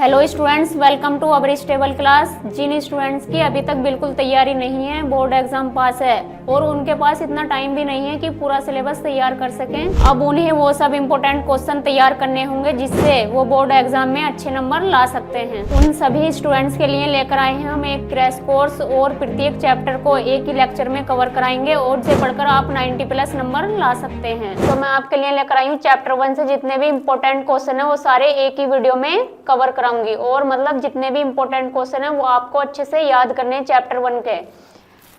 Hello students, welcome to our stable class. जिन students की अभी तक बिल्कुल तैयारी नहीं है, बोर्ड एग्जाम पास है और उनके पास इतना टाइम भी नहीं है कि पूरा सिलेबस तैयार कर सकें, अब उन्हें वो सब इम्पोर्टेंट क्वेश्चन तैयार करने होंगे जिससे वो बोर्ड एग्जाम में अच्छे नंबर ला सकते हैं। उन सभी स्टूडेंट्स के लिए लेकर आए हैं हम एक क्रैश कोर्स और प्रत्येक चैप्टर को एक ही लेक्चर में कवर कराएंगे और इसे पढ़कर आप 90+ नंबर ला सकते हैं। तो मैं आपके लिए लेकर आई हूँ चैप्टर 1 से जितने भी इम्पोर्टेंट क्वेश्चन है वो सारे एक ही वीडियो में कवर कराऊंगी और मतलब जितने भी इम्पोर्टेंट क्वेश्चन है वो आपको अच्छे से याद करने हैं चैप्टर 1 के।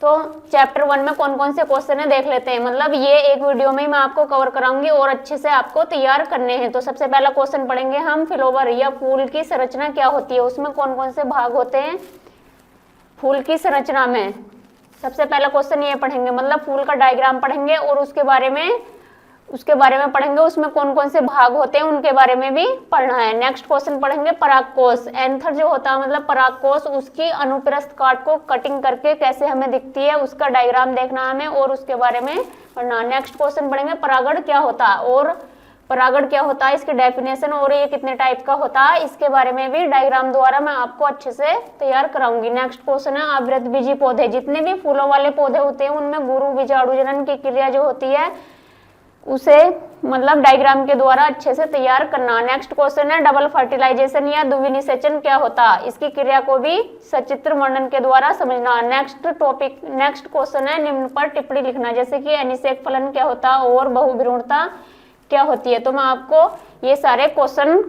तो चैप्टर 1 में कौन कौन से क्वेश्चन है देख लेते हैं। मतलब ये एक वीडियो में मैं आपको कवर कराऊंगी और अच्छे से आपको तैयार करने हैं। तो सबसे पहला क्वेश्चन पढ़ेंगे हम, फ्लावर या फूल की संरचना क्या होती है, उसमें कौन कौन से भाग होते हैं फूल की संरचना में। सबसे पहला क्वेश्चन ये पढ़ेंगे, मतलब फूल का डायग्राम पढ़ेंगे और उसके बारे में पढ़ेंगे, उसमें कौन कौन से भाग होते हैं उनके बारे में भी पढ़ना है। नेक्स्ट क्वेश्चन पढ़ेंगे परागकोश। एंथर जो होता है मतलब परागकोश, उसकी अनुप्रस्थ काट को कटिंग करके कैसे हमें दिखती है उसका डायग्राम देखना है हमें और उसके बारे में पढ़ना। नेक्स्ट क्वेश्चन पढ़ेंगे परागण क्या होता है और परागण क्या होता है, इसकी डेफिनेशन और ये कितने टाइप का होता है इसके बारे में भी डायग्राम द्वारा मैं आपको अच्छे से तैयार कराऊंगी। नेक्स्ट क्वेश्चन है आवृतबीजी पौधे। जितने भी फूलों वाले पौधे होते हैं उनमें गुरु बीजाणुजनन की क्रिया जो होती है उसे मतलब डायग्राम के द्वारा अच्छे से तैयार करना। नेक्स्ट क्वेश्चन है डबल फर्टिलाइजेशन या द्विनिषेचन क्या होता है, इसकी क्रिया को भी सचित्र वर्णन के द्वारा समझना। नेक्स्ट क्वेश्चन है निम्न पर टिप्पणी लिखना, जैसे कि अनिषेक फलन क्या होता है और बहुविरूणता क्या होती है। तो मैं आपको ये सारे क्वेश्चन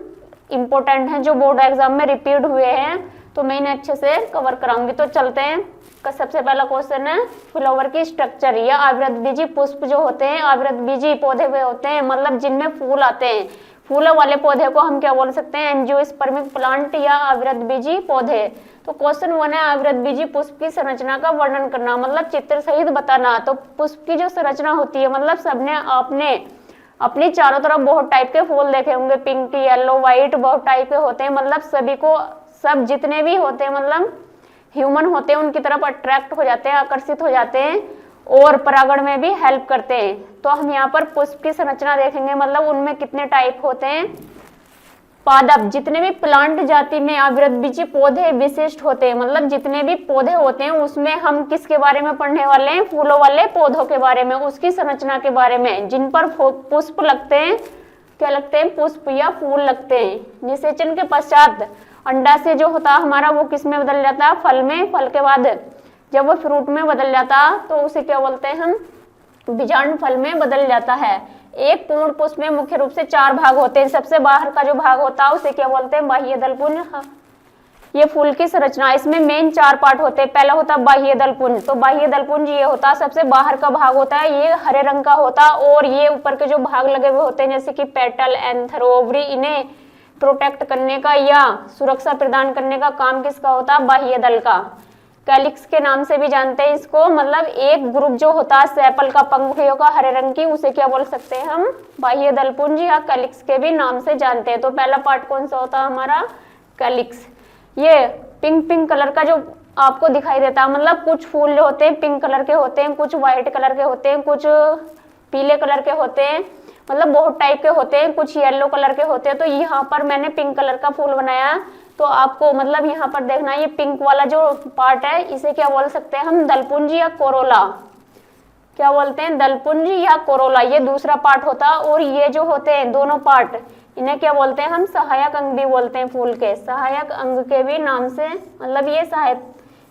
इंपॉर्टेंट हैं जो बोर्ड एग्जाम में रिपीट हुए हैं, तो मैं इन्हें अच्छे से कवर कराऊंगी। तो चलते हैं, सबसे पहला क्वेश्चन है फ्लावर की स्ट्रक्चर या आवृतबीजी पुष्प जो होते हैं, आवृतबीजी पौधे हुए होते हैं मतलब जिनमें फूल आते हैं। फूलों वाले पौधे को हम क्या बोल सकते हैं, एंजियोस्पर्मिक प्लांट या आवृतबीजी पौधे। तो क्वेश्चन 1 है आवृतबीजी पुष्प की संरचना का वर्णन करना, मतलब चित्र सहित बताना। तो पुष्प की जो संरचना होती है, मतलब सबने आपने अपनी चारों तरफ बहुत टाइप के फूल देखे होंगे, पिंक, येलो, व्हाइट, बहुत टाइप के होते हैं। मतलब सभी को सब जितने भी होते हैं मतलब ह्यूमन होते हैं उनकी तरफ अट्रैक्ट हो जाते हैं, आकर्षित हो जाते हैं और परागण में भी हेल्प करते हैं। तो हम यहाँ पर पुष्प की संरचना देखेंगे, मतलब उनमें कितने टाइप होते हैं। पादप, जितने भी प्लांट जाति में आवृतबीजी पौधे विशिष्ट होते हैं, मतलब जितने भी पौधे होते हैं उसमें हम किसके बारे में पढ़ने वाले हैं, फूलों वाले पौधों के बारे में, उसकी संरचना के बारे में। जिन पर पुष्प लगते हैं, क्या लगते हैं, पुष्प या फूल लगते हैं। निषेचन के पश्चात अंडाशय जो होता है हमारा वो किस में बदल जाता है, फल में। फल के बाद जब वो फ्रूट में बदल जाता है तो उसे क्या बोलते हैं हम, बीजांड फल में बदल जाता है। एक पूर्ण पुष्प में मुख्य रूप से 4 भाग होते हैं। सबसे बाहर का जो भाग होता है उसे क्या बोलते हैं, बाह्य दलपुंज। ये फूल की संरचना, इसमें मेन 4 पार्ट होते हैं। पहला होता है बाह्य दलपुंज। तो बाह्य दलपुंज ये होता है सबसे बाहर का भाग होता है, ये हरे रंग का होता है और ये ऊपर के जो भाग लगे हुए होते हैं जैसे कि पेटल, एंथर, ओवरी, इन्हें प्रोटेक्ट करने का या सुरक्षा प्रदान करने का काम किसका होता है, बाह्य दल का। कैलिक्स के नाम से भी जानते हैं इसको, मतलब एक ग्रुप जो होता है सेपल का, पंखुड़ियों का हरे रंग की, उसे क्या बोल सकते हैं हम, बाह्य दलपुंज या कैलिक्स के भी नाम से जानते हैं। तो पहला पार्ट कौन सा होता है हमारा, कैलिक्स। ये पिंक कलर का जो आपको दिखाई देता है, मतलब कुछ फूल जो होते हैं पिंक कलर के होते हैं, कुछ व्हाइट कलर के होते हैं, कुछ पीले कलर के होते हैं, मतलब बहुत टाइप के होते हैं, कुछ येलो कलर के होते हैं। तो यहाँ पर मैंने पिंक कलर का फूल बनाया, तो आपको मतलब यहाँ पर देखना, ये पिंक वाला जो पार्ट है इसे क्या बोल सकते हैं हम, दलपुंज या कोरोला। क्या बोलते हैं, दलपुंज या कोरोला, ये दूसरा पार्ट होता है। और ये जो होते हैं दोनों पार्ट, इन्हें क्या बोलते हैं हम, सहायक अंग भी बोलते हैं। फूल के सहायक अंग के भी नाम से, मतलब ये सहायक,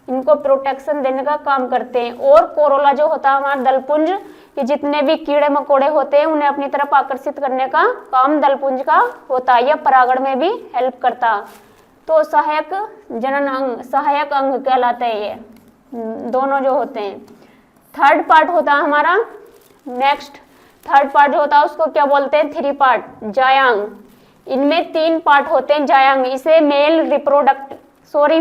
इनको प्रोटेक्शन देने का काम करते हैं। और कोरोला जो होता है हमारा दलपुंज, ये जितने भी कीड़े मकोड़े होते हैं उन्हें अपनी तरफ आकर्षित करने का काम दलपुंज का होता है, या परागण में भी हेल्प करता। तो सहायक जनन अंग, सहायक अंग कहलाते हैं ये दोनों जो होते हैं। थर्ड पार्ट होता है हमारा, नेक्स्ट थर्ड पार्ट जो होता है उसको क्या बोलते हैं, 3 पार्ट, जायांग। इनमें 3 पार्ट होते हैं जायांग। इसे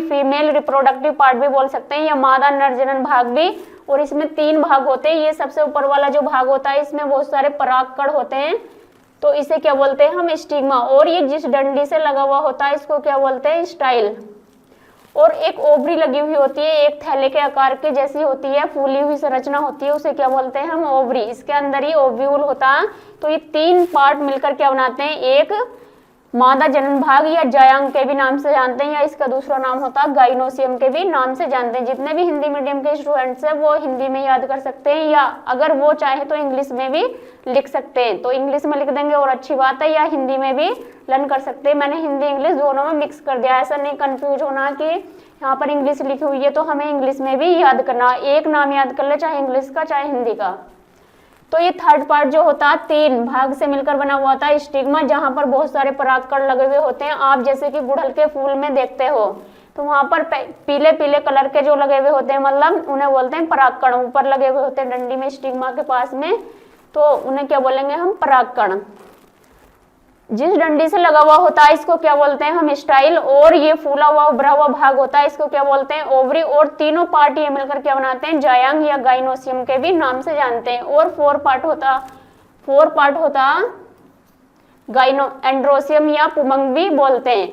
फीमेल रिप्रोडक्टिव पार्ट भी बोल सकते हैं या मादा नरजनन भाग भी। और इसमें 3 भाग होते हैं। ये सबसे ऊपर वाला जो भाग होता है इसमें बहुत सारे परागकण होते हैं, तो इसे क्या बोलते हैं हम, स्टिग्मा। और ये जिस डंडी से लगा हुआ होता है इसको क्या बोलते हैं, स्टाइल। और एक ओवरी लगी हुई होती है, एक थैले के आकार की जैसी होती है, फूली हुई संरचना होती है, उसे क्या बोलते हैं हम, ओवरी। इसके अंदर ही ओव्यूल होता है। तो ये 3 पार्ट मिलकर क्या बनाते हैं, एक मादा जनन भाग या जायांग के भी नाम से जानते हैं, या इसका दूसरा नाम होता है गाइनोसियम के भी नाम से जानते हैं। जितने भी हिंदी मीडियम के स्टूडेंट्स हैं वो हिंदी में याद कर सकते हैं, या अगर वो चाहे तो इंग्लिश में भी लिख सकते हैं, तो इंग्लिश में लिख देंगे और अच्छी बात है, या हिंदी में भी लर्न कर सकते हैं। मैंने हिंदी इंग्लिश दोनों में मिक्स कर दिया, ऐसा नहीं कंफ्यूज होना कि यहाँ पर इंग्लिश लिखी हुई है तो हमें इंग्लिश में भी याद करना, एक नाम याद कर ले, चाहे इंग्लिश का चाहे हिंदी का। तो ये थर्ड पार्ट जो होता है 3 भाग से मिलकर बना हुआ होता है स्टिग्मा, जहाँ पर बहुत सारे परागकण लगे हुए होते हैं। आप जैसे कि गुड़हल के फूल में देखते हो तो वहां पर पीले पीले कलर के जो लगे हुए होते हैं, मतलब उन्हें बोलते हैं परागकण, ऊपर लगे हुए होते हैं डंडी में स्टिग्मा के पास में, तो उन्हें क्या बोलेंगे हम, परागकण। जिस डंडी से लगा हुआ होता है इसको क्या बोलते हैं हम, स्टाइल। और ये फूला हुआ उभरा हुआ भाग होता है इसको क्या बोलते हैं, ओवरी। और तीनों पार्ट ये मिलकर क्या बनाते हैं, जायांग या गाइनोसियम के भी नाम से जानते हैं। और 4 पार्ट होता गाइनो एंड्रोसियम या पुमंग भी बोलते हैं।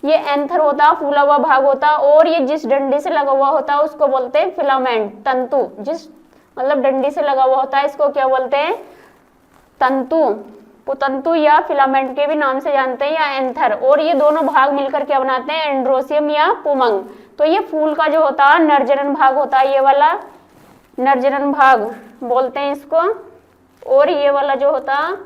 ये एंथर होता, फूला हुआ भाग होता, और ये जिस डंडी से लगा हुआ होता है उसको बोलते हैं फिलामेंट, तंतु। जिस मतलब डंडी से लगा हुआ होता है इसको क्या बोलते हैं, तंतु, पुतंतु या फिलामेंट के भी नाम से जानते हैं, या एंथर। और ये दोनों भाग मिलकर क्या बनाते हैं, एंड्रोसियम या पुमंग। तो ये फूल का जो होता है नरजनन भाग होता है, ये वाला नरजनन भाग बोलते हैं इसको। और ये वाला जो होता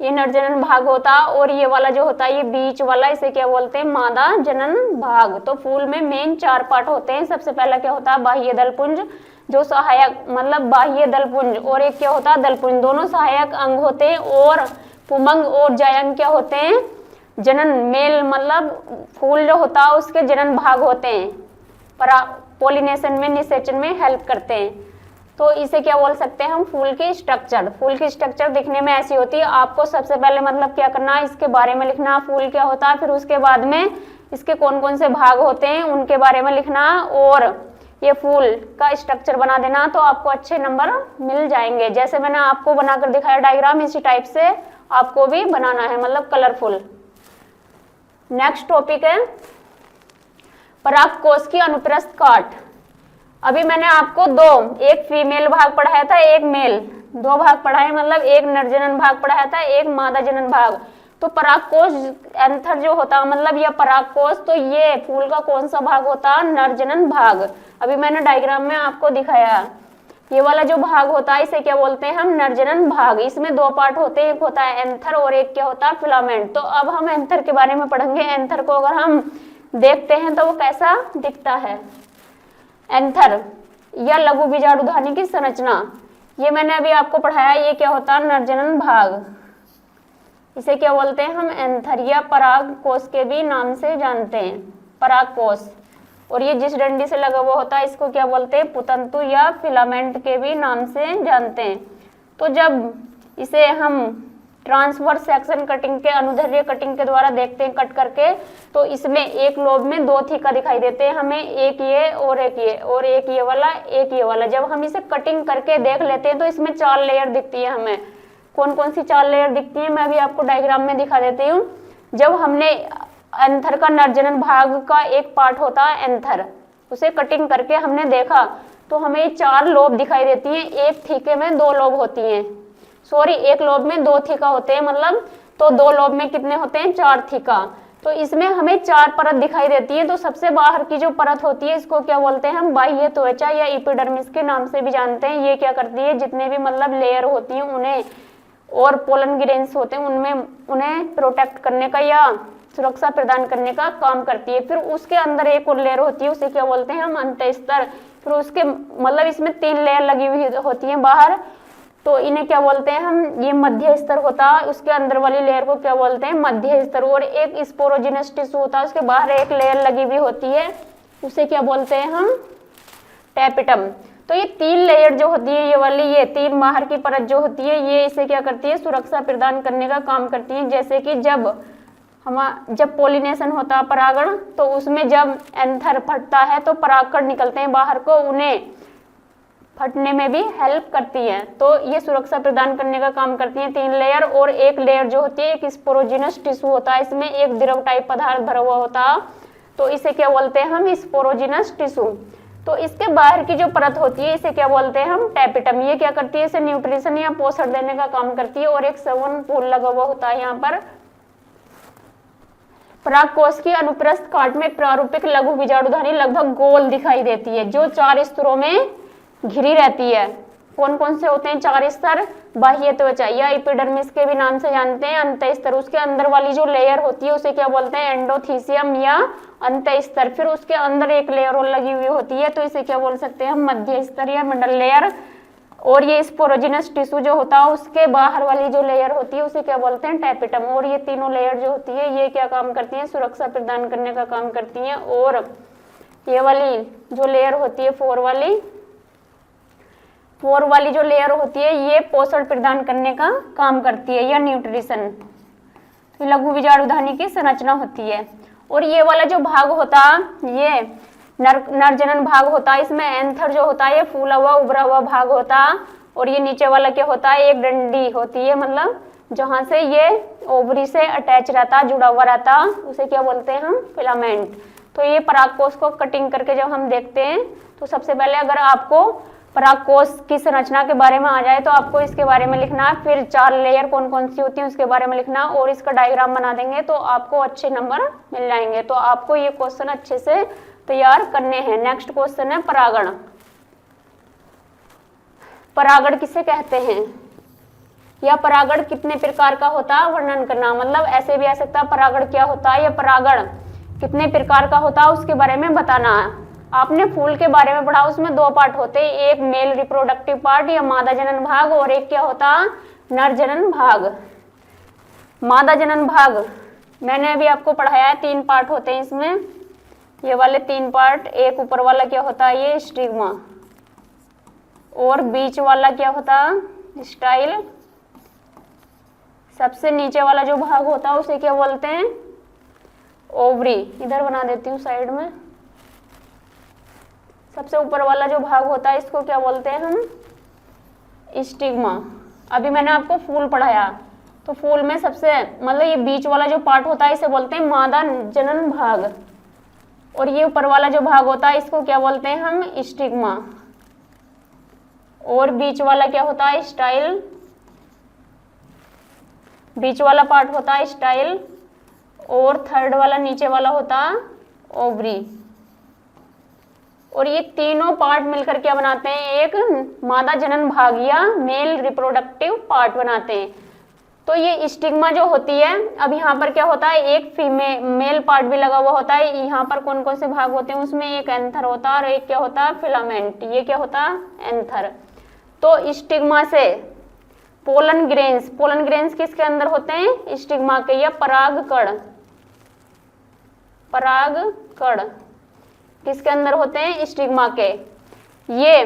ये नरजनन भाग होता, और ये वाला जो होता है ये बीच वाला, इसे क्या बोलते हैं, मादा जनन भाग। तो फूल में मेन 4 पार्ट होते हैं। सबसे पहला क्या होता है, बाह्य दलपुंज, जो सहायक मतलब बाह्य दलपुंज, और एक क्या होता है दलपुंज, दोनों सहायक अंग होते हैं। और पुमंग और जायंग क्या होते हैं, जनन मेल, मतलब फूल जो होता है उसके जनन भाग होते हैं, पोलिनेशन में, निषेचन में हेल्प करते हैं। तो इसे क्या बोल सकते हैं हम, फूल की स्ट्रक्चर। फूल की स्ट्रक्चर दिखने में ऐसी होती है। आपको सबसे पहले मतलब क्या करना है, इसके बारे में लिखना, फूल क्या होता है, फिर उसके बाद में इसके कौन कौन से भाग होते हैं उनके बारे में लिखना, और ये फूल का स्ट्रक्चर बना देना, तो आपको अच्छे नंबर मिल जाएंगे। जैसे मैंने आपको बनाकर दिखाया डायग्राम, इसी टाइप से आपको भी बनाना है, मतलब कलरफुल। नेक्स्ट टॉपिक है परागकोश की अनुप्रस्थ काट। अभी मैंने आपको एक फीमेल भाग पढ़ाया था, एक मेल, 2 भाग पढ़ाए, मतलब एक नरजनन भाग पढ़ाया था, एक मादा जनन भाग। तो परागकोश एंथर जो होता मतलब यह परागकोश, तो ये फूल का कौन सा भाग होता है, नरजनन भाग। अभी मैंने डायग्राम में आपको दिखाया, ये वाला जो भाग होता है इसे क्या बोलते हैं हम, नरजनन भाग। इसमें 2 पार्ट होते हैं, एक होता है एंथर और एक क्या होता है फिलामेंट। तो अब हम एंथर के बारे में पढ़ेंगे। एंथर को अगर हम देखते हैं तो वो कैसा दिखता है। एंथर या लघु बीजाणुधानी की संरचना, ये मैंने अभी आपको पढ़ाया, ये क्या होता है, नरजनन भाग। इसे क्या बोलते हैं हम, एंथर या परागकोश के भी नाम से जानते हैं, परागकोश। और ये जिस डंडी से लगा हुआ होता है इसको क्या बोलते हैं, पुतंतु या फिलामेंट के भी नाम से जानते हैं। तो जब इसे हम ट्रांसवर्स सेक्शन कटिंग के, अनुदैर्ध्य कटिंग के द्वारा देखते हैं कट करके, तो इसमें एक लोब में 2 थीका दिखाई देते हैं हमें, एक ये और एक ये, और एक ये वाला, एक ये वाला। जब हम इसे कटिंग करके देख लेते हैं तो इसमें 4 लेयर दिखती है हमें। कौन कौन सी 4 लेयर दिखती है, मैं अभी आपको डायग्राम में दिखा देती हूँ। जब हमने एंथर का नरजनन भाग का एक पार्ट होता है एंथर, उसे कटिंग करके हमने देखा तो हमें 4 लोब दिखाई देती हैं। एक थीके में 2 लोब होती हैं, सॉरी एक लोब में 2 थीका होते हैं, मतलब तो 2 लोब में कितने होते हैं, 4 थीका। तो इसमें हमें 4 परत दिखाई देती है। तो सबसे बाहर की जो परत होती है इसको क्या बोलते हैं हम, बाह्य त्वचा या एपिडर्मिस के नाम से भी जानते हैं। ये क्या करती है, जितने भी मतलब लेयर होती हैं उन्हें, और पोलन ग्रेन्स होते हैं उनमें, उन्हें प्रोटेक्ट करने का या सुरक्षा प्रदान करने का काम करती है। फिर उसके अंदर एक और लेयर होती है, उसे क्या बोलते हैं हम, अंतःस्तर। फिर उसके मतलब इसमें 3 लेयर लगी हुई होती हैं बाहर, तो इन्हें क्या बोलते हैं हम, ये मध्य स्तर होता है। उसके अंदर वाली लेयर को क्या बोलते हैं, मध्य स्तर। और एक स्पोरोजिनस टिश्यू होता है, उसके बाहर एक लेयर लगी हुई होती है, उसे क्या बोलते हैं हम, टैपिटम। तो ये 3 लेयर जो होती है, ये वाली, ये 3 बाहर की परत जो होती है, ये इसे क्या करती है, सुरक्षा प्रदान करने का काम करती है। जैसे कि जब पोलिनेशन होता है, परागण, तो उसमें जब एंथर फटता है तो परागकण निकलते हैं बाहर को, उन्हें फटने में भी हेल्प करती है। तो ये सुरक्षा प्रदान करने का काम करती हैं 3 लेयर। और एक लेयर जो होती है, एक स्पोरोजिनस टिश्यू होता है, इसमें एक द्रव टाइप पदार्थ भरा हुआ होता है, तो इसे क्या बोलते हैं हम, स्पोरोजिनस टिश्यू। तो इसके बाहर की जो परत होती है इसे क्या बोलते हैं हम, टैपिटम। ये क्या करती है, इसे न्यूट्रिशन या पोषण देने का काम करती है। और एक सवन फूल लगा हुआ होता है यहाँ पर, परागकोश की अनुप्रस्थ काट में प्रारूपिक लघु बीजाणुधानी लगभग गोल दिखाई देती है, जो 4 स्तरों में घिरी रहती है। कौन कौन से होते हैं 4 स्तर? बाह्य त्वचा या एपिडर्मिस के भी नाम से जानते हैं। अंत स्तर, उसके अंदर वाली जो लेयर होती है उसे क्या बोलते हैं? एंडोथीसियम या अंत स्तर। फिर उसके अंदर एक लेयर और लगी हुई होती है तो इसे क्या बोल सकते हैं हम? मध्य स्तर या मिडल लेयर। और ये स्पोरोजिनस टिश्यू जो होता है उसके बाहर वाली जो लेयर होती है उसे क्या बोलते हैं? टैपेटम। और ये तीनों लेयर जो होती है ये क्या काम करती हैं? सुरक्षा प्रदान करने का काम करती हैं। और ये वाली जो लेयर होती है फोर वाली जो लेयर होती है ये पोषण प्रदान करने का काम करती है या न्यूट्रिशन। तो लघु बीजाणुधानी की संरचना होती है। और ये वाला जो भाग होता ये नरजनन भाग होता है, इसमें एंथर जो होता है ये फूला हुआ उभरा हुआ भाग होता। और ये नीचे वाला क्या होता है? एक डंडी होती है, मतलब जहां से ये ओवरी से अटैच रहता, जुड़ा हुआ रहता, उसे क्या बोलते हैं हम? फिलामेंट। तो ये परागकोश को कटिंग करके जब हम देखते हैं तो सबसे पहले अगर आपको परागकोश की संरचना के बारे में आ जाए तो आपको इसके बारे में लिखना है, फिर 4 लेयर कौन कौन सी होती है उसके बारे में लिखना, और इसका डायग्राम बना देंगे तो आपको अच्छे नंबर मिल जाएंगे। तो आपको ये क्वेश्चन अच्छे से तैयार करने हैं। नेक्स्ट क्वेश्चन है परागण। परागण किसे कहते हैं या परागण कितने प्रकार का होता है वर्णन करना। मतलब ऐसे भी आ सकता है परागण क्या होता है या परागण कितने प्रकार का होता है उसके बारे में बताना है। आपने फूल के बारे में पढ़ा, उसमें 2 पार्ट होते हैं, एक मेल रिप्रोडक्टिव पार्ट या मादा जनन भाग और एक क्या होता नर जनन भाग। मादा जनन भाग मैंने अभी आपको पढ़ाया है, 3 पार्ट होते हैं इसमें, ये वाले 3 पार्ट। एक ऊपर वाला क्या होता है ये स्टिग्मा, और बीच वाला क्या होता है स्टाइल, सबसे नीचे वाला जो भाग होता है उसे क्या बोलते हैं ओवरी। इधर बना देती हूँ साइड में। सबसे ऊपर वाला जो भाग होता है इसको क्या बोलते हैं हम स्टिग्मा। अभी मैंने आपको फूल पढ़ाया तो फूल में सबसे मतलब ये बीच वाला जो पार्ट होता है इसे बोलते हैं मादा जनन भाग, और ये ऊपर वाला जो भाग होता है इसको क्या बोलते हैं हम स्टिग्मा, और बीच वाला क्या होता है स्टाइल। बीच वाला पार्ट होता है स्टाइल, और थर्ड वाला नीचे वाला होता है ओवरी। और ये तीनों पार्ट मिलकर क्या बनाते हैं? एक मादा जनन भाग या मेल रिप्रोडक्टिव पार्ट बनाते हैं। तो ये स्टिग्मा जो होती है, अब यहाँ पर क्या होता है एक मेल पार्ट भी लगा हुआ होता है। यहाँ पर कौन कौन से भाग होते हैं? उसमें एक एंथर होता है और एक क्या होता है फिलामेंट। ये क्या होता है एंथर। तो स्टिग्मा से पोलन ग्रेन्स किसके अंदर होते हैं? स्टिग्मा के, या परागकण किसके अंदर होते हैं? स्टिग्मा के। ये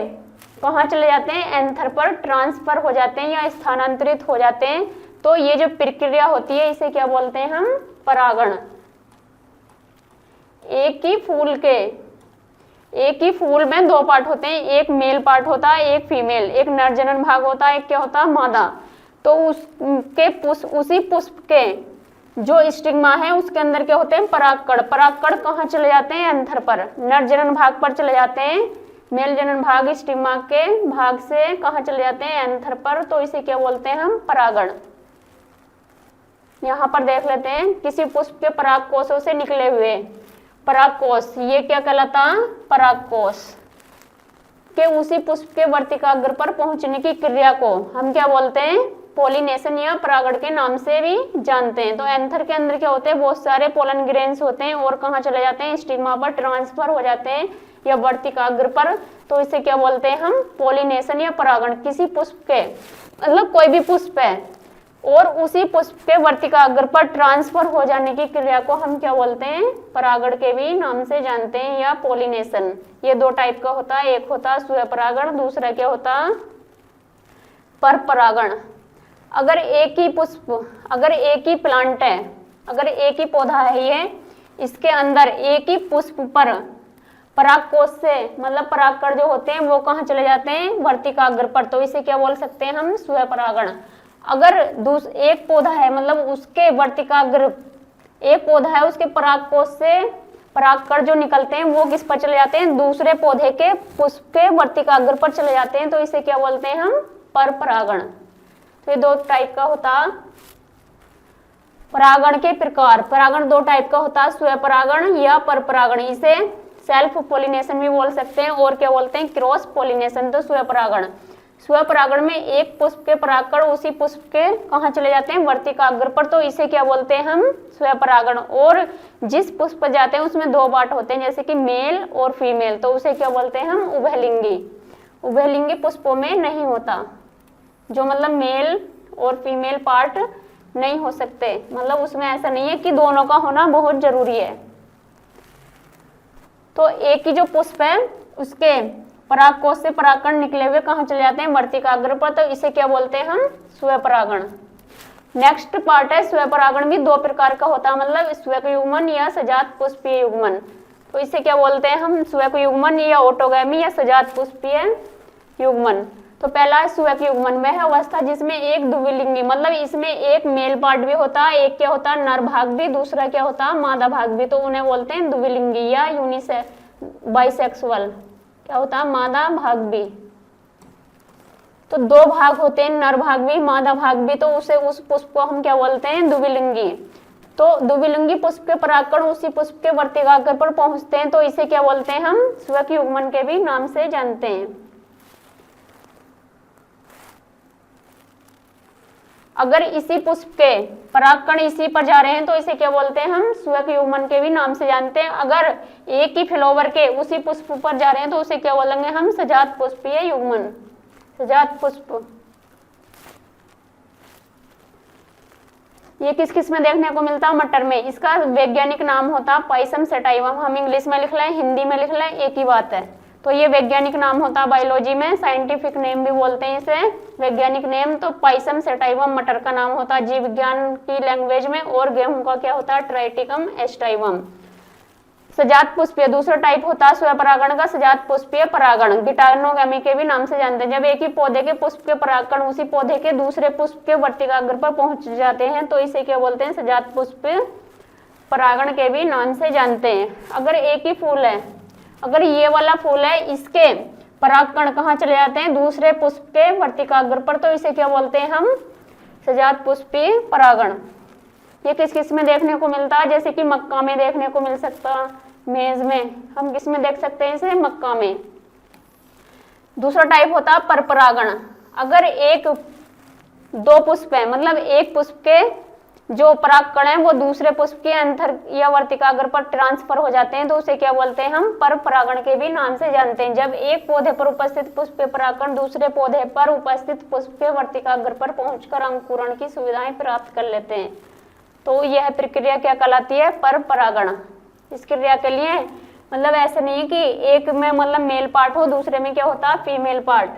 कहाँ चले जाते हैं? एंथर पर ट्रांसफर हो जाते हैं या स्थानांतरित हो जाते हैं। तो ये जो प्रक्रिया होती है इसे क्या बोलते हैं हम? परागण। एक ही फूल में 2 पार्ट होते हैं, एक मेल पार्ट होता है एक फीमेल, एक नरजनन भाग होता है एक क्या होता है मादा। तो उसी पुष्प के जो स्टिग्मा है उसके अंदर क्या होते हैं? परागकण कहाँ चले जाते हैं? एंथर पर, नरजनन भाग पर चले जाते हैं। मेल जनन भाग स्टिग्मा के भाग से कहाँ चले जाते हैं? एंथर पर। तो इसे क्या बोलते हैं हम? परागण। यहाँ पर देख लेते हैं, किसी पुष्प के परागकोशों से निकले हुए परागकोश, ये क्या कहलाता? परागकोश के उसी पुष्प के वर्तिकाग्र पर पहुंचने की क्रिया को हम क्या बोलते हैं? पोलिनेशन या परागण के नाम से भी जानते हैं। तो एंथर के अंदर क्या होते हैं? बहुत सारे पोलन ग्रेन्स होते हैं और कहाँ चले जाते हैं? स्टिग्मा पर ट्रांसफर हो जाते हैं या वर्तिकाग्र पर। तो इसे क्या बोलते हैं हम? पोलिनेशन या परागण। किसी पुष्प के मतलब कोई भी पुष्प है और उसी पुष्प के वर्तिकाग्र पर ट्रांसफर हो जाने की क्रिया को हम क्या बोलते हैं? परागण के भी नाम से जानते हैं या पोलिनेशन। ये 2 टाइप का होता है, एक होता है स्वपरागण, दूसरा क्या होता है परपरागण। अगर एक ही प्लांट है, अगर एक ही पौधा है ये, इसके अंदर एक ही पुष्प पर परागकोश से मतलब परागकण जो होते हैं वो कहाँ चले जाते हैं? वर्तिकाग्र पर। तो इसे क्या बोल सकते हैं हम? स्वपरागण। अगर एक पौधा है मतलब उसके वर्तिकाग्र, एक पौधा है उसके परागकोश से परागकण जो निकलते हैं वो किस पर चले जाते हैं? दूसरे पौधे के पुष्प के वर्तिकाग्र पर चले जाते हैं। तो इसे क्या बोलते हैं हम? परपरागण। तो ये 2 टाइप का होता परागण के प्रकार, परागण दो टाइप का होता है, स्वपरागण या परपरागण। इसे सेल्फ पोलिनेशन भी बोल सकते हैं और क्या बोलते हैं, क्रॉस पोलिनेशन। तो स्वपरागण, स्वपरागण में एक पुष्प के परागकण उसी पुष्प के कहाँ चले जाते हैं, वर्तिकाग्र पर, तो इसे क्या बोलते हैं हम, स्वपरागण। और जिस पुष्प पर जाते हैं उसमें दो पार्ट होते हैं, जैसे कि मेल और फीमेल, तो उसे क्या बोलते हैं हम, उभयलिंगी। उभयलिंगी पुष्पों में नहीं होता, जो मतलब मेल और फीमेल पार्ट नहीं हो सकते, मतलब उसमें ऐसा नहीं है कि दोनों का होना बहुत जरूरी है। तो एक ही जो पुष्प है उसके परागकोश से परागकण निकले हुए कहाँ चले जाते हैं, वर्तिकाग्र पर, तो इसे क्या बोलते हैं हम, स्वपरागण। नेक्स्ट पार्ट है स्वपरागण भी दो प्रकार का होता है, मतलब स्वक युग्मन या सजात पुष्पीय युग्मन। तो इसे क्या बोलते हैं हम, स्वक युग्मन या ऑटोगैमी या सजात पुष्पीय युग्मन। तो पहला है स्वक युग्मन, वह अवस्था जिसमें एक द्विलिंगी, मतलब इसमें एक मेल पार्ट भी होता है, एक क्या होता है, नर भाग भी, दूसरा क्या होता है, मादा भाग भी, तो उन्हें बोलते हैं द्विलिंगी या बाइसेक्सुअल, क्या होता है, मादा भाग भी। तो दो भाग होते हैं, नर भाग भी मादा भाग भी, तो उसे उस पुष्प को हम क्या बोलते हैं, द्विलिंगी। तो द्विलिंगी पुष्प के परागकण उसी पुष्प के वर्तिकाग्र पर पहुंचते हैं, तो इसे क्या बोलते हैं हम, स्वक युग्मन के भी नाम से जानते हैं। अगर इसी पुष्प के परागकण इसी पर जा रहे हैं तो इसे क्या बोलते हैं हम, स्वक युग्मन के भी नाम से जानते हैं। अगर एक ही फ्लावर के उसी पुष्प पर जा रहे हैं तो उसे क्या बोलेंगे हम, सजात पुष्पीय युग्मन, सजात पुष्प। ये किस किस में देखने को मिलता है, मटर में। इसका वैज्ञानिक नाम होता है पाइसम सटाइवम, हम इंग्लिश में लिख लें, हिंदी में लिख लें, एक ही बात है। तो ये वैज्ञानिक नाम होता है बायोलॉजी में, साइंटिफिक नेम भी बोलते हैं इसे, वैज्ञानिक नेम। तो पाइसम सटाइवम मटर का नाम होता है जीव विज्ञान की लैंग्वेज में, और गेहूं का क्या होता है, ट्राइटिकम एस्टाइवम। सजात पुष्पीय दूसरा टाइप होता है स्वपरागण का, सजात पुष्पीय परागण, गिटार्नोगैमी के भी नाम से जानते हैं। जब एक ही पौधे के पुष्प के परागकण उसी पौधे के दूसरे पुष्प के वर्तिकाग्र पर पहुंच जाते हैं तो इसे क्या बोलते हैं, सजात पुष्पीय परागण के भी नाम से जानते हैं। अगर एक ही फूल है, अगर ये वाला फूल है, इसके परागकण कहाँ चले जाते हैं, दूसरे पुष्प के वर्तिकाग्र पर, तो इसे क्या बोलते हैं हम, सजात पुष्पीय परागण। ये किस किस में देखने को मिलता है, जैसे कि मक्का में देखने को मिल सकता, मेज में, हम किस में देख सकते हैं इसे, मक्का में। दूसरा टाइप होता है परपरागण। अगर एक दो पुष्प है, मतलब एक पुष्प के जो परागकण है वो दूसरे पुष्प के अंतर या वर्तिकाग्र पर ट्रांसफर हो जाते हैं तो उसे क्या बोलते हैं हम, परपरागण के भी नाम से जानते हैं। जब एक पौधे पर उपस्थित पुष्प के परागकण दूसरे पौधे पर उपस्थित पुष्प के वर्तिकाग्र पर पहुंचकर अंकुरण की सुविधाएं प्राप्त कर लेते हैं तो यह प्रक्रिया क्या कहलाती है, परपरागण। इस क्रिया के लिए मतलब ऐसे नहीं है कि एक में मतलब मेल पार्ट हो, दूसरे में क्या होता है, फीमेल पार्ट।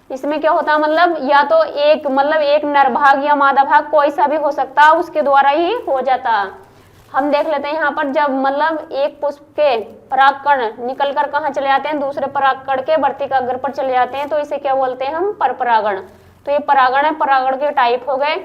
इसमें क्या होता है, मतलब या तो एक मतलब एक नर भाग या मादा भाग कोई सा भी हो सकता है, उसके द्वारा ही हो जाता। हम देख लेते हैं यहाँ पर, जब मतलब एक पुष्प के परागकण निकलकर कहाँ चले जाते हैं, दूसरे परागकण के वर्तिकाग्र पर चले जाते हैं तो इसे क्या बोलते हैं हम, परपरागण। तो ये परागण है, परागण के टाइप हो गए।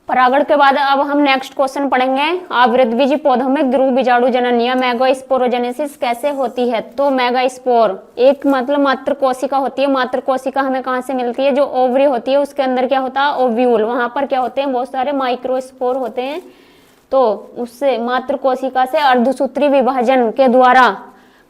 परागण के बाद अब हम नेक्स्ट क्वेश्चन पढ़ेंगे, आवृतबीजी पौधों में ध्रुव बीजाणु जनन या मेगास्पोरोजेनेसिस कैसे होती है। तो मेगास्पोर एक मतलब मात्र कोशिका होती है। मात्र कोशिका हमें कहाँ से मिलती है, जो ओवरी होती है उसके अंदर क्या होता है, ओव्यूल, वहां पर क्या होते हैं, बहुत सारे माइक्रोस्पोर होते हैं। तो उससे मात्र कोशिका से अर्धसूत्री विभाजन के द्वारा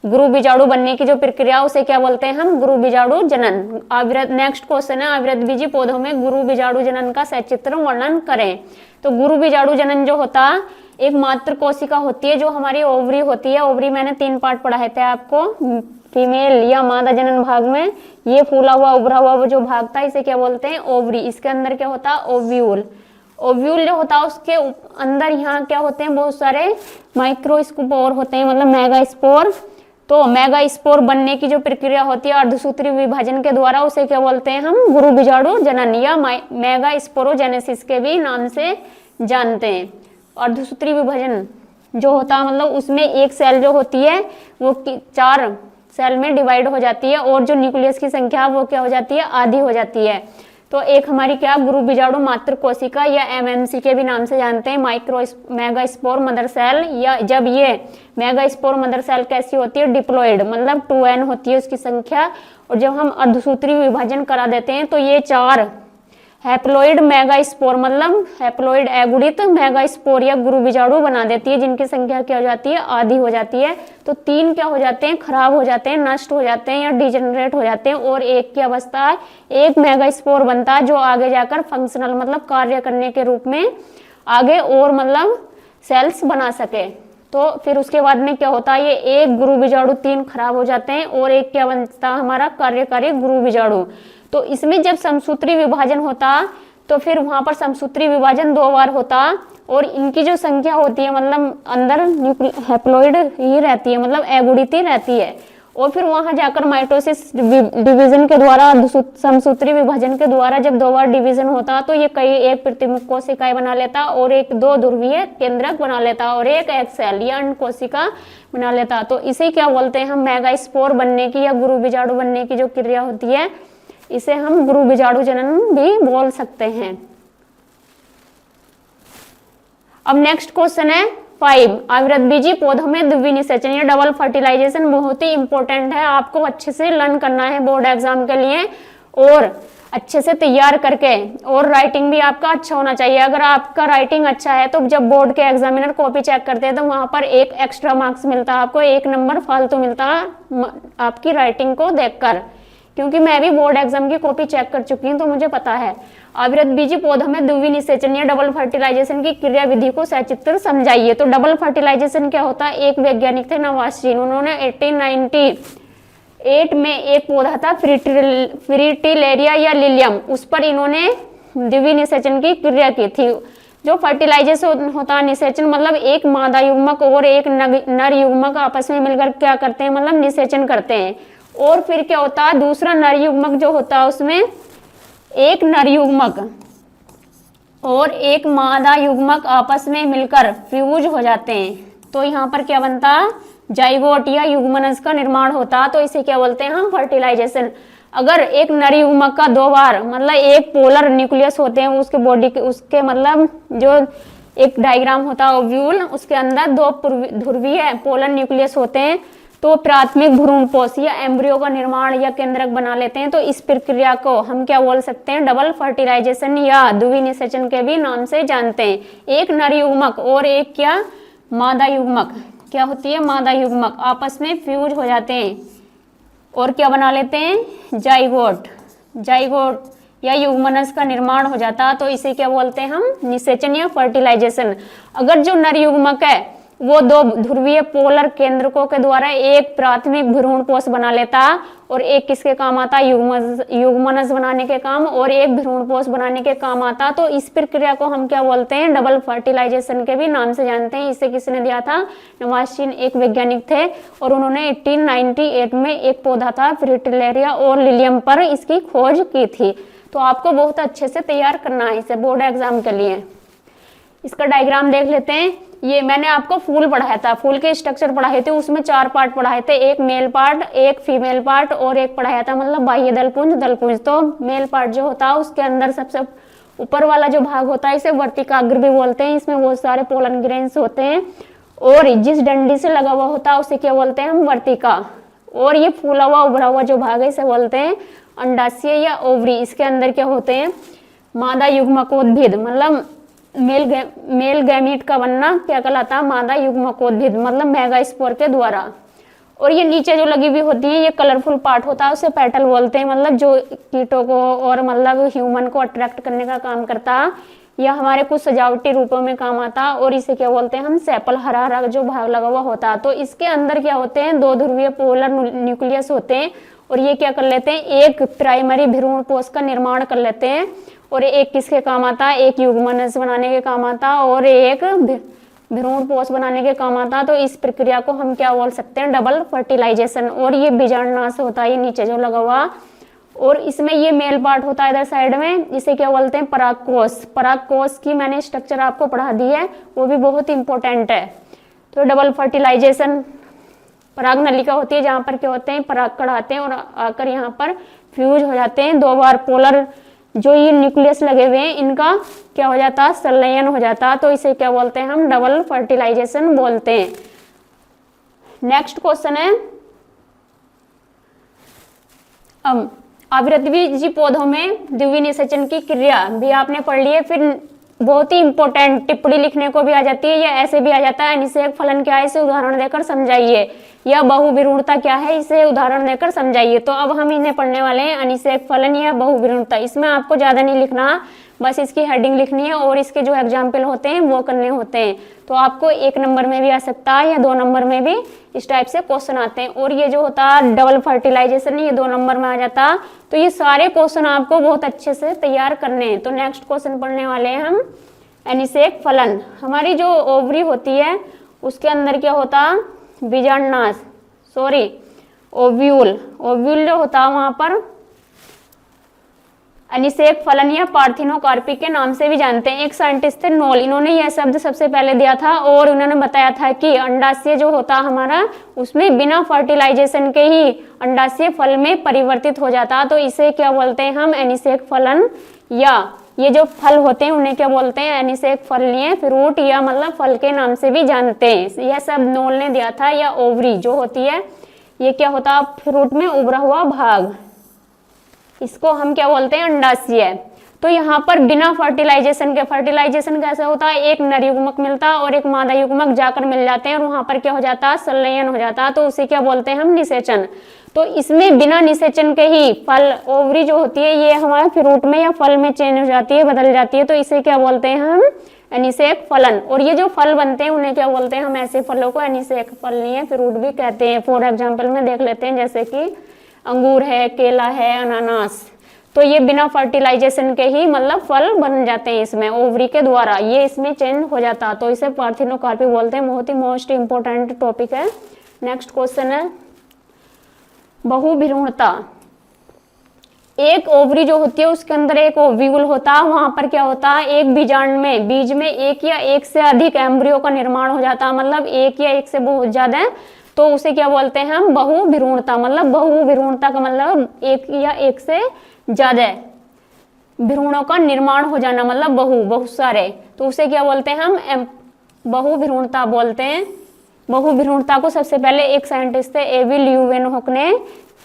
गुरु बीजाणु बनने की जो प्रक्रिया उसे क्या बोलते हैं हम, गुरु बीजाणु जनन। आवृत नेक्स्ट क्वेश्चन है, आवृतबीजी पौधों में गुरु बीजाणु जनन का सचित्र वर्णन करें। तो गुरु बीजाणु जनन जो होता है, एक मात्र कोशिका होती है जो हमारी ओवरी होती है। ओवरी मैंने 3 पार्ट पढ़ाए थे आपको, फीमेल या मादा जनन भाग में ये फूला हुआ उभरा हुआ जो भाग था इसे क्या बोलते हैं, ओवरी। इसके अंदर क्या होता है, ओव्यूल। ओव्यूल जो होता है उसके अंदर यहाँ क्या होते हैं, बहुत सारे माइक्रोस्पोर होते हैं, मतलब मेगास्पोर। तो मेगास्पोर बनने की जो प्रक्रिया होती है अर्धसूत्री विभाजन के द्वारा उसे क्या बोलते हैं हम, गुरु बीजाणु जनन या मेगास्पोरोजेनेसिस के भी नाम से जानते हैं। अर्धसूत्री विभाजन जो होता है मतलब उसमें एक सेल जो होती है वो 4 सेल में डिवाइड हो जाती है और जो न्यूक्लियस की संख्या वो क्या हो जाती है, आधी हो जाती है। तो एक हमारी क्या, गुरु बीजाणु मात्र कोशिका या एमएमसी के भी नाम से जानते हैं, मेगास्पोर मदर सेल। या जब ये मेगास्पोर मदर सेल कैसी होती है, डिप्लॉइड, मतलब 2n होती है उसकी संख्या। और जब हम अर्धसूत्री विभाजन करा देते हैं तो ये 4 हैप्लॉइड मेगास्पोर मतलब हैप्लॉइड एगुड़ित मेगास्पोर या गुरु बीजाणु बना देती है, जिनकी संख्या क्या हो जाती है, आधी हो जाती है। तो 3 क्या हो जाते हैं, खराब हो जाते हैं, नष्ट हो जाते हैं या डिजेनरेट हो जाते हैं, और एक की अवस्था है, एक मेगास्पोर बनता है जो आगे जाकर फंक्शनल मतलब कार्य करने के रूप में आगे और मतलब सेल्स बना सके। तो फिर उसके बाद में क्या होता है, ये एक गुरु बीजाणु 3 खराब हो जाते हैं और एक क्या बनता है हमारा कार्यकारी गुरु बीजाणु। तो इसमें जब समसूत्री विभाजन होता तो फिर वहां पर समसूत्री विभाजन 2 बार होता और इनकी जो संख्या होती है मतलब अंदर हैप्लॉइड ही रहती है, मतलब एगुड़ित ही रहती है, और फिर वहां जाकर माइटोसिस डिवीजन के द्वारा समसूत्री विभाजन के द्वारा जब 2 बार डिवीजन होता तो ये कई एक प्रतिमुख कोशिकाएं बना लेता और एक 2 ध्रुवीय केंद्रक बना लेता और एक एक्सेल या अंड कोशिका बना लेता। तो इसे क्या बोलते हैं हम, मेगास्पोर बनने की या गुरु बीजाणु बनने की जो क्रिया होती है इसे हम गुरु बीजाणु जनन भी बोल सकते हैं। अब नेक्स्ट क्वेश्चन है 5, अविरतबीजी पौधों में द्विबीज निषेचन या डबल फर्टिलाइजेशन बहुत ही इंपॉर्टेंट है, आपको अच्छे से लर्न करना है बोर्ड एग्जाम के लिए और अच्छे से तैयार करके, और राइटिंग भी आपका अच्छा होना चाहिए। अगर आपका राइटिंग अच्छा है तो जब बोर्ड के एग्जामिनर कॉपी चेक करते हैं तो वहां पर 1 एक्स्ट्रा मार्क्स मिलता है, आपको 1 नंबर फालतू मिलता है आपकी राइटिंग को देखकर, क्योंकि मैं भी बोर्ड एग्जाम की कॉपी चेक कर चुकी हूँ तो मुझे पता है। अविरतबीजी पौधों में द्विबीज निषेचन या डबल फर्टिलाइजेशन की क्रिया विधि को सचित्र समझाइए। तो डबल फर्टिलाइजेशन क्या होता है, एक वैज्ञानिक थे नवाज़, उन्होंने 1898 में एक पौधा था फ्रिटिलेरिया या लिलियम, उस पर इन्होंने द्विबीज निषेचन की क्रिया की थी। जो फर्टिलाइजेशन होता है निषेचन मतलब एक मादा युग्मक और एक नर युग्मक आपस में मिलकर क्या करते हैं मतलब निषेचन करते हैं, और फिर क्या होता है दूसरा नर युग्मक जो होता है उसमें एक नर युग्मक और एक मादा युग्मक आपस में मिलकर फ्यूज हो जाते हैं। तो यहाँ पर क्या बनता है, जाइगोट या युग्मनज का निर्माण होता, तो इसे क्या बोलते हैं हम, फर्टिलाइजेशन। अगर एक नर युग्मक का 2 बार मतलब एक पोलर न्यूक्लियस होते हैं उसके बॉडी के, उसके मतलब जो एक डायग्राम होता है ओव्यूल, उसके अंदर 2 ध्रुवीय पोलर न्यूक्लियस होते हैं, तो प्राथमिक भ्रूणपोष या एम्ब्रियो का निर्माण या केंद्रक बना लेते हैं। तो इस प्रक्रिया को हम क्या बोल सकते हैं, डबल फर्टिलाइजेशन या द्विबीज निषेचन के भी नाम से जानते हैं। एक नर युग्मक और एक क्या मादा युग्मक, क्या होती है मादा युग्मक, आपस में फ्यूज हो जाते हैं और क्या बना लेते हैं, जाइगोट या युग्मनज का निर्माण हो जाता, तो इसे क्या बोलते हैं हम, निषेचन या फर्टिलाइजेशन। अगर जो नर युग्मक है वो 2 ध्रुवीय पोलर केंद्रकों के द्वारा एक प्राथमिक भ्रूणपोष बना लेता और एक किसके काम आता, युग्मनज बनाने के काम, और एक भ्रूणपोष बनाने के काम आता, तो इस प्रक्रिया को हम क्या बोलते हैं, डबल फर्टिलाइजेशन के भी नाम से जानते हैं। इसे किसने दिया था, नवाज़, एक वैज्ञानिक थे और उन्होंने 1898 में एक पौधा था फ्रिटिलेरिया और लिलियम पर इसकी खोज की थी। तो आपको बहुत अच्छे से तैयार करना है इसे बोर्ड एग्जाम के लिए। इसका डायग्राम देख लेते हैं। ये मैंने आपको फूल पढ़ाया था, फूल के स्ट्रक्चर पढ़ाए थे, उसमें 4 पार्ट पढ़ाए थे, एक मेल पार्ट, एक फीमेल पार्ट और एक पढ़ाया था मतलब बाह्य दलपुंज। तो मेल पार्ट जो होता है उसके अंदर सबसे ऊपर वाला जो भाग होता है इसे वर्तिकाग्र भी बोलते हैं, इसमें बहुत सारे पोलन ग्रेन्स होते हैं, और जिस डंडी से लगा हुआ होता है उसे क्या बोलते हैं हम, वर्तिका। और ये फूला हुआ उभरा हुआ जो भाग है इसे बोलते हैं अंडाशय या ओवरी। इसके अंदर क्या होते हैं, मादा युग्मकोद्भिद मतलब मेल गैमीट का बनना क्या कहलाता है, मादा युग्मकोद्भिद मतलब मेगास्पोर के द्वारा। और ये नीचे जो लगी हुई होती है ये कलरफुल पार्ट होता है, उसे पेटल बोलते हैं, मतलब जो कीटों को और मतलब ह्यूमन को अट्रैक्ट करने का काम करता है, या हमारे कुछ सजावटी रूपों में काम आता है। और इसे क्या बोलते हैं हम, सेपल, हरा हरा जो भाग लगा हुआ होता है। तो इसके अंदर क्या होते हैं, 2 ध्रुवीय पोलर न्यूक्लियस होते हैं, और ये क्या कर लेते हैं, एक प्राइमरी भ्रूणपोष का निर्माण कर लेते हैं, और एक किसके काम आता है, एक युग्मनज बनाने के काम आता है और एक भ्रूणपोष बनाने के काम आता है। तो इस प्रक्रिया को हम क्या बोल सकते हैं, डबल फर्टिलाइजेशन। और ये बीजांडनाश होता है, ये नीचे जो लगा हुआ, और इसमें ये मेल पार्ट होता है इधर साइड में, इसे क्या बोलते हैं, परागकोश। परागकोश की मैंने स्ट्रक्चर आपको पढ़ा दी है, वो भी बहुत इंपॉर्टेंट है। तो डबल फर्टिलाइजेशन, पराग नलिका होती है जहाँ पर क्या होते हैं, पराग कण आते हैं और आकर यहाँ पर फ्यूज हो जाते हैं। 2 बार पोलर जो ये न्यूक्लियस लगे हुए हैं इनका क्या हो जाता है, संलयन हो जाता है। तो इसे क्या बोलते हैं हम, डबल फर्टिलाइजेशन बोलते हैं। नेक्स्ट क्वेश्चन है, आवृतबीजी पौधों में द्विवीय निषेचन की क्रिया भी आपने पढ़ ली है। फिर बहुत ही इंपॉर्टेंट टिप्पणी लिखने को भी आ जाती है, या ऐसे भी आ जाता है अनिषेक फलन क्या है, इसे उदाहरण देकर समझाइए, या बहुविरूढ़ता क्या है, इसे उदाहरण देकर समझाइए। तो अब हम इन्हें पढ़ने वाले हैं, अनिषेक फलन या बहुविरूढ़ता। इसमें आपको ज्यादा नहीं लिखना, बस इसकी हेडिंग लिखनी है और इसके जो एग्जाम्पल होते हैं वो करने होते हैं। तो आपको 1 नंबर में भी आ सकता है या 2 नंबर में भी इस टाइप से क्वेश्चन आते हैं। और ये जो होता है डबल फर्टिलाइजेशन, ये 2 नंबर में आ जाता। तो ये सारे क्वेश्चन आपको बहुत अच्छे से तैयार करने हैं। तो नेक्स्ट क्वेश्चन पढ़ने वाले हैं हम अनिषेक फलन। हमारी जो ओवरी होती है उसके अंदर क्या होता, बीजांडाश, सॉरी ओव्यूल, ओव्यूल जो होता है वहां पर अनिषेक फलन या पार्थिनोकार्पी के नाम से भी जानते हैं। एक साइंटिस्ट थे नोल, इन्होंने यह शब्द सबसे पहले दिया था और उन्होंने बताया था कि अंडाशय जो होता हमारा उसमें बिना फर्टिलाइजेशन के ही अंडाशय फल में परिवर्तित हो जाता। तो इसे क्या बोलते हैं हम, अनिषेक फलन, या ये जो फल होते हैं उन्हें क्या बोलते हैं, अनिषेक फल, फ्रूट, या मतलब फल के नाम से भी जानते हैं। यह सब नोल ने दिया था। या ओवरी जो होती है ये क्या होता है, फ्रूट में उभरा हुआ भाग, इसको हम क्या बोलते हैं, अंडाशय। तो यहाँ पर बिना फर्टिलाइजेशन के, फर्टिलाइजेशन कैसे होता है, एक नर युग्मक मिलता है और एक मादा युग्मक जाकर मिल जाते हैं और वहां पर क्या हो जाता है, संलयन हो जाता है। तो उसे क्या बोलते हैं हम, निषेचन। तो इसमें बिना निषेचन के ही फल, ओवरी जो होती है ये हमारे फ्रूट में या फल में चेंज हो जाती है, बदल जाती है। तो इसे क्या बोलते हैं हम, अनिषेक फलन। और ये जो फल बनते हैं उन्हें क्या बोलते हैं हम, ऐसे फलों को अनिषेक फल या फ्रूट भी कहते हैं। फॉर एग्जाम्पल में देख लेते हैं, जैसे कि अंगूर है, केला है, अनानास। तो ये बिना फर्टिलाइजेशन के ही मतलब फल बन जाते हैं इसमें, ओवरी के द्वारा ये इसमें चेंज हो जाता। तो इसे पार्थिनोकार्पी बोलते हैं। बहुत ही मोस्ट इंपोर्टेंट टॉपिक है। नेक्स्ट क्वेश्चन है बहुभ्रूणता। एक ओवरी जो होती है उसके अंदर एक ओव्यूल होता है, वहां पर क्या होता है, एक बीजांड में, बीज में एक या एक से अधिक एम्ब्रियो का निर्माण हो जाता है, मतलब एक या एक से बहुत ज्यादा। तो उसे क्या बोलते हैं हम, बहुभ्रूणता। मतलब बहुभ्रूणता का मतलब एक या एक से ज्यादा भ्रूणों का निर्माण हो जाना, मतलब बहुत सारे। तो उसे क्या बोलते हैं हम, बहुभ्रूणता बोलते हैं। बहुभ्रूणता को सबसे पहले एक साइंटिस्ट थे एवी ल्यूवेनहोक ने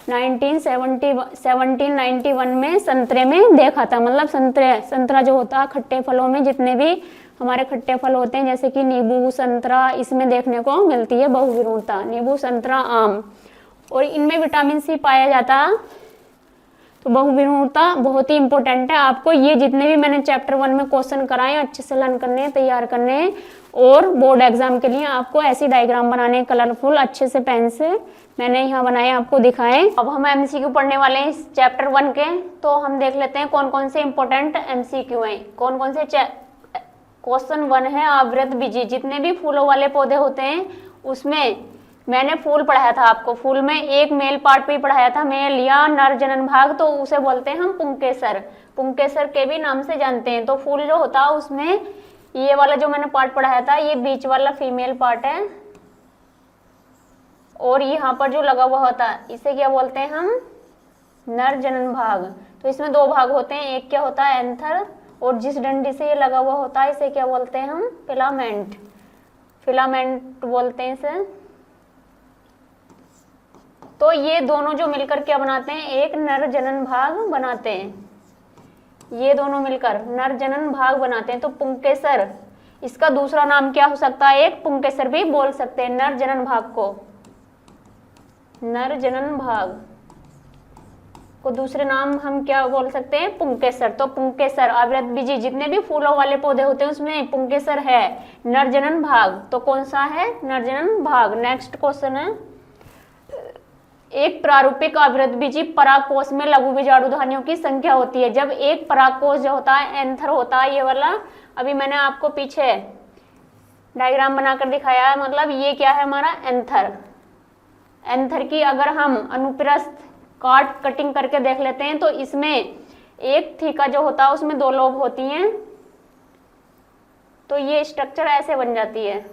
1791 में संतरे में देखा था। मतलब संतरा जो होता है, खट्टे फलों में जितने भी हमारे खट्टे फल होते हैं जैसे कि नींबू, संतरा, इसमें देखने को मिलती है बहुभ्रूणता। नींबू, संतरा, आम, और इनमें विटामिन सी पाया जाता। तो बहुभ्रूणता बहुत ही इंपॉर्टेंट है। आपको ये जितने भी मैंने चैप्टर 1 में क्वेश्चन कराए अच्छे से लर्न करने, तैयार करने, और बोर्ड एग्जाम के लिए आपको ऐसी डायग्राम बनाने कलरफुल अच्छे से पेन से मैंने यहाँ बनाए आपको दिखाए। अब हम एमसीक्यू पढ़ने वाले हैं इस चैप्टर 1 के। तो हम देख लेते हैं कौन कौन से इंपॉर्टेंट एमसीक्यू हैं, कौन कौन से। क्वेश्चन 1 है आवृत बीजी। जितने भी फूलों वाले पौधे होते हैं उसमें मैंने फूल पढ़ाया था आपको। फूल में एक मेल पार्ट पे पढ़ाया था, मेल या नर जनन भाग, तो उसे बोलते हैं हम पुंकेसर। पुंकेसर के भी नाम से जानते हैं। तो फूल जो होता है उसमें ये वाला जो मैंने पार्ट पढ़ाया था, ये बीच वाला फीमेल पार्ट है, और यहाँ पर जो लगा हुआ होता है इसे क्या बोलते हैं हम, नर जनन भाग। तो इसमें 2 भाग होते हैं, एक क्या होता है एंथर, और जिस डंडी से ये लगा हुआ होता है इसे क्या बोलते हैं हम, फिलामेंट। फिलामेंट बोलते हैं इसे। तो ये दोनों जो मिलकर क्या बनाते हैं, एक नर जनन भाग बनाते हैं। ये दोनों मिलकर नर जनन भाग बनाते हैं। तो पुंकेसर, इसका दूसरा नाम क्या हो सकता है, एक पुंकेसर भी बोल सकते हैं नर जनन भाग को। नर जनन भाग को दूसरे नाम हम क्या बोल सकते हैं, पुंकेसर। तो पुंकेसर आवृत बीजी, जितने भी फूलों वाले पौधे होते हैं उसमें पुंकेसर है, नर जनन भाग। तो कौन सा है, नर जनन भाग। नेक्स्ट क्वेश्चन है एक प्रारूपिक आवृत बीजी परागकोश में लघु बीजाणु धानियों की संख्या होती है। जब एक परागकोश जो होता है एंथर होता है, ये वाला अभी मैंने आपको पीछे डायग्राम बनाकर दिखाया है। मतलब ये क्या है हमारा एंथर। एंथर की अगर हम अनुप्रस्थ कटिंग करके देख लेते हैं तो इसमें एक थीका जो होता है उसमें 2 लोब होती हैं। तो ये स्ट्रक्चर ऐसे बन जाती है।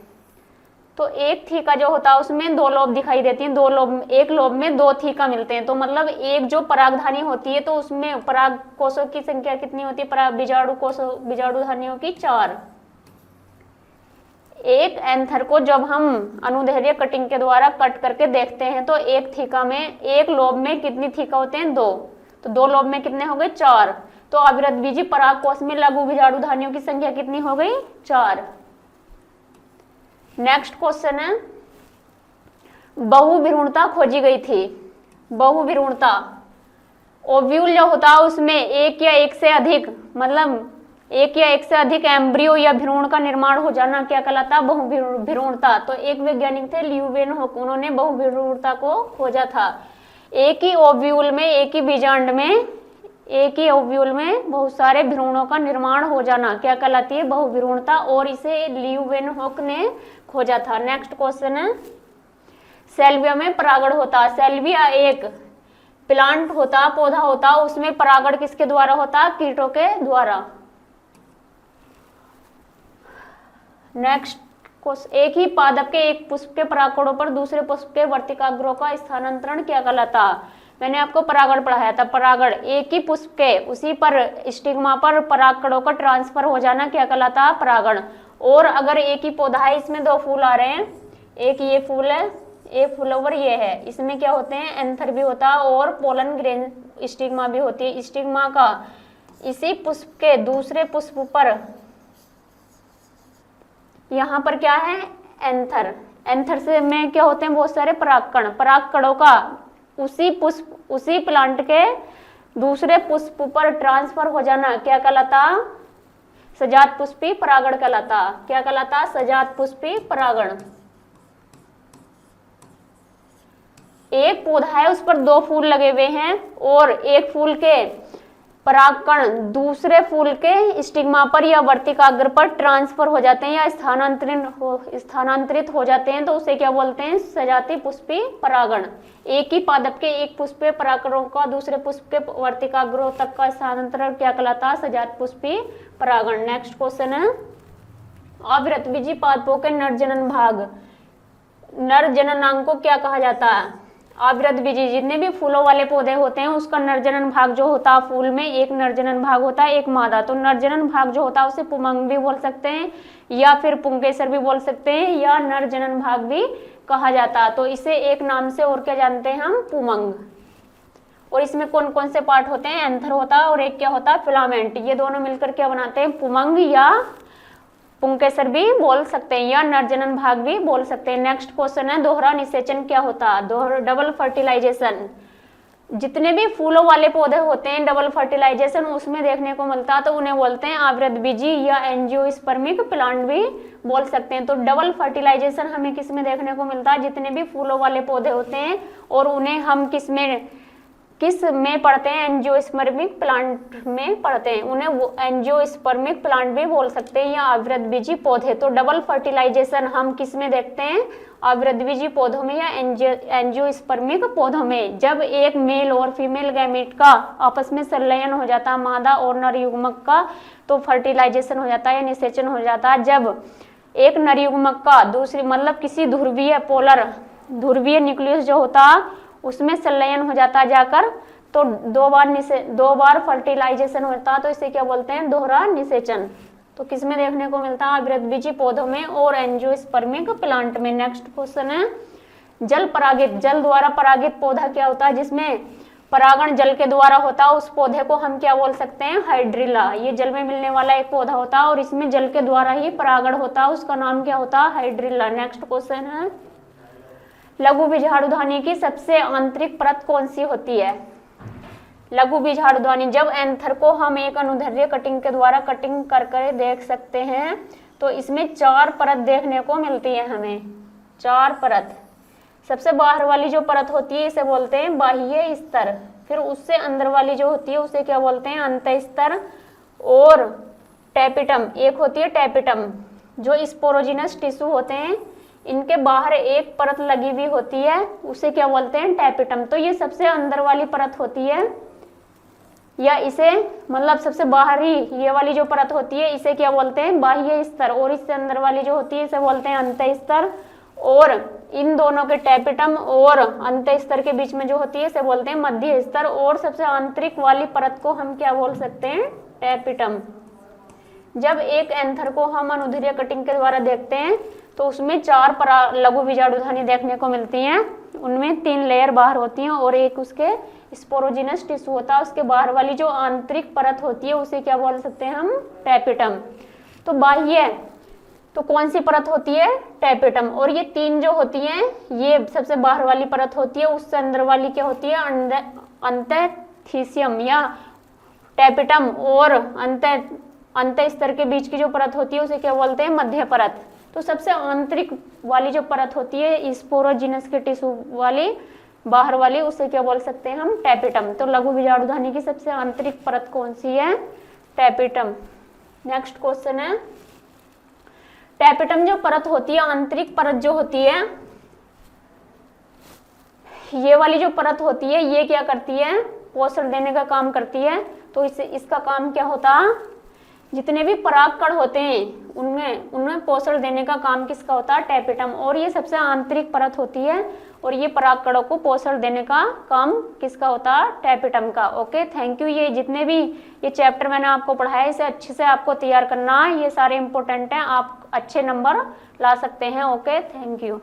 तो एक थीका जो होता है उसमें 2 लोब दिखाई देती हैं। 2 लोब, एक लोब में 2 थीका मिलते हैं। तो मतलब एक जो परागधानी होती है तो उसमें पराग कोषों की संख्या कितनी होती है, बीजाणु धानियों की 4। एक एंथर को जब हम अनुदैर्ध्य कटिंग के द्वारा कट करके देखते हैं तो एक थीका में, एक लोब में कितनी थीका होते हैं, 2। तो 2 लोब में कितने हो गए 4। तो अविरतबीजी परागकोश में लघु बीजाणुधानियों की संख्या कितनी हो गई 4। नेक्स्ट क्वेश्चन है, बहुभ्रूणता खोजी गई थी। बहुभ्रूणता, ओव्यूल जो होता है उसमें एक या एक से अधिक, मतलब एक या एक से अधिक एम्ब्रियो या भ्रूण का निर्माण हो जाना क्या कहलाता, बहुभ्रूणता। तो एक वैज्ञानिक थे ल्यूवेनहोक, उन्होंने बहुभ्रूणता को खोजा था। एक ही ओव्यूल में, एक ही बीजांड में, एक ही ओव्यूल में बहुत सारे भ्रूणों का निर्माण हो जाना क्या कहलाती है, बहुभ्रूणता, और इसे ल्यूवेनहोक ने खोजा था। नेक्स्ट क्वेश्चन है, सेल्विया में परागण होता। सेल्विया एक प्लांट होता, पौधा होता, उसमें परागण किसके द्वारा होता, कीटों के द्वारा। नेक्स्ट क्वेश्चन, एक ही पादप के एक पुष्प के परागकणों पर दूसरे पुष्प के वर्तिकाग्रों का स्थानांतरण क्या कहलाता। मैंने आपको परागण पढ़ाया था। परागण, एक ही पुष्प के उसी पर स्टिग्मा पर परागकणों का ट्रांसफर हो जाना क्या कहलाता, परागण। और अगर एक ही पौधा है, इसमें 2 फूल आ रहे हैं, एक ये फूल है, एक फ्लावर ये है, इसमें क्या होते हैं, एंथर भी होता है और पोलन ग्रेन स्टिग्मा भी होती है। स्टिग्मा का इसी पुष्प के दूसरे पुष्प पर, यहाँ पर क्या है, एंथर। एंथर से में क्या होते हैं, बहुत सारे परागकण। परागकणों का उसी पुष्प, उसी प्लांट के दूसरे पुष्प पर ट्रांसफर हो जाना क्या कहलाता, सजात पुष्पी परागण कहलाता। क्या कहलाता, सजात पुष्पी परागण। एक पौधा है, उस पर 2 फूल लगे हुए हैं और एक फूल के परागकण दूसरे फूल के स्टिग्मा पर या वर्तिकाग्र पर ट्रांसफर हो जाते हैं या स्थानांतरित हो जाते हैं, तो उसे क्या बोलते हैं, सजाती पुष्पी परागण। एक ही पादप के एक पुष्पीय परागणों का दूसरे पुष्प के वर्तिकाग्रों तक का स्थानांतरण क्या कहलाता, सजात पुष्पी परागण। नेक्स्ट क्वेश्चन है, अविरतबीजी पादपों के नर जनन भाग, नर जननांग को क्या कहा जाता है। अविरतबीजी जितने भी फूलों वाले पौधे होते हैं उसका नरजनन भाग जो होता है, फूल में एक नरजनन भाग होता है, एक मादा। तो नरजनन भाग जो होता है उसे पुमंग भी बोल सकते हैं या फिर पुंकेसर भी बोल सकते हैं या नरजनन भाग भी कहा जाता है। तो इसे एक नाम से और क्या जानते हैं हम, पुमंग। और इसमें कौन कौन से पार्ट होते हैं, एंथर होता है और एक क्या होता है, फिलामेंट। ये दोनों मिलकर क्या बनाते हैं, पुमंग या पुंकेसर भी बोल सकते हैं या नरजनन भाग भी बोल सकते हैं। नेक्स्ट क्वेश्चन है, दोहरा निषेचन क्या होता है, डबल फर्टिलाइजेशन। जितने भी फूलों वाले पौधे होते हैं डबल फर्टिलाइजेशन उसमें देखने को मिलता है, तो उन्हें बोलते हैं अविरतबीजी या एंजियोस्पर्मिक प्लांट भी बोल सकते हैं। तो डबल फर्टिलाइजेशन हमें किस में देखने को मिलता है, जितने भी फूलों वाले पौधे होते हैं और उन्हें हम किस में पढ़ते हैं, एंजियोस्पर्मिक प्लांट में पढ़ते हैं, उन्हें एंजियोस्पर्मिक प्लांट भी बोल सकते हैं या अविरतबीजी पौधे। तो डबल फर्टिलाइजेशन हम किस में देखते हैं, अविरतबीजी पौधों में या एंजियोस्पर्मिक पौधों में। जब एक मेल और फीमेल गैमेट का आपस में संलयन हो जाता है, मादा और नर युग्मक का, तो फर्टिलाइजेशन हो जाता है या निषेचन हो जाता है। जब एक नर युग्मक का दूसरी, मतलब किसी ध्रुवीय पोलर ध्रुवीय न्यूक्लियस जो होता उसमें संलयन हो जाता है जाकर, तो 2 बार फर्टिलाइजेशन होता है, तो इसे क्या बोलते हैं, दोहरा निषेचन। तो किस में देखने को मिलता है, अविरतबीजी पौधों में और एंजियोस्पर्मिक प्लांट में। नेक्स्ट क्वेश्चन है, जल परागित, जल द्वारा परागित पौधा क्या होता है, जिसमें परागण जल के द्वारा होता है, उस पौधे को हम क्या बोल सकते हैं, हाइड्रिला। ये जल में मिलने वाला एक पौधा होता है और इसमें जल के द्वारा ही परागण होता है, उसका नाम क्या होता है, हाइड्रिला। नेक्स्ट क्वेश्चन है, लघु बीजाणुधानी की सबसे आंतरिक परत कौन सी होती है। लघु बीजाणुधानी, जब एंथर को हम एक अनुदैर्ध्य कटिंग के द्वारा कटिंग कर देख सकते हैं, तो इसमें 4 परत देखने को मिलती है हमें, 4 परत। सबसे बाहर वाली जो परत होती है इसे बोलते हैं बाह्य स्तर, फिर उससे अंदर वाली जो होती है उसे क्या बोलते हैं, अंत स्तर। और टैपिटम, एक होती है टैपिटम, जो स्पोरोजिनस टिश्यू होते हैं, इनके बाहर एक परत लगी हुई होती है, उसे क्या बोलते हैं, टैपिटम। तो ये सबसे अंदर वाली परत होती है, या इसे मतलब सबसे बाहरी ये वाली जो परत होती है इसे क्या बोलते हैं, बाह्य स्तर। और इससे अंदर वाली जो होती है इसे बोलते हैं अंत स्तर। और इन दोनों के टैपिटम और अंत स्तर के बीच में जो होती है इसे बोलते हैं मध्य स्तर। और सबसे आंतरिक वाली परत को हम क्या बोल सकते हैं, टैपिटम। जब एक एंथर को हम अनुदैर्ध्य कटिंग के द्वारा देखते हैं तो उसमें 4 लघु बीजाणुधानी देखने को मिलती हैं, उनमें 3 लेयर बाहर होती हैं और एक उसके स्पोरोजिनस टिश्यू होता है। उसके बाहर वाली जो आंतरिक परत होती है उसे क्या बोल सकते हैं हम? टैपेटम। तो बाह्य तो कौन सी परत होती है? टैपेटम। और ये 3 जो होती हैं, ये सबसे बाहर वाली परत होती है, उससे अंदर वाली क्या होती है? अंतःथिसियम या टैपेटम। और अंत स्तर के बीच की जो परत होती है उसे क्या बोलते हैं? मध्य परत। तो सबसे आंतरिक वाली जो परत होती है स्पोरोजिनस के टिश्यू वाली बाहर वाली, उसे क्या बोल सकते हैं हम? टैपेटम। तो लघु बीजाणुधनी की सबसे आंतरिक परत कौन सी है? टैपेटम। नेक्स्ट क्वेश्चन है, टैपेटम जो परत होती है, आंतरिक परत जो होती है, ये वाली जो परत होती है ये क्या करती है? पोषण देने का काम करती है। तो इसका काम क्या होता? जितने भी परागकण होते हैं उनमें पोषण देने का काम किसका होता है? टैपेटम। और ये सबसे आंतरिक परत होती है और ये परागकणों को पोषण देने का काम किसका होता है? टैपेटम का। Okay, thank you. ये जितने भी ये चैप्टर मैंने आपको पढ़ाया इसे अच्छे से आपको तैयार करना है, ये सारे इंपॉर्टेंट हैं, आप अच्छे नंबर ला सकते हैं। Okay, thank you.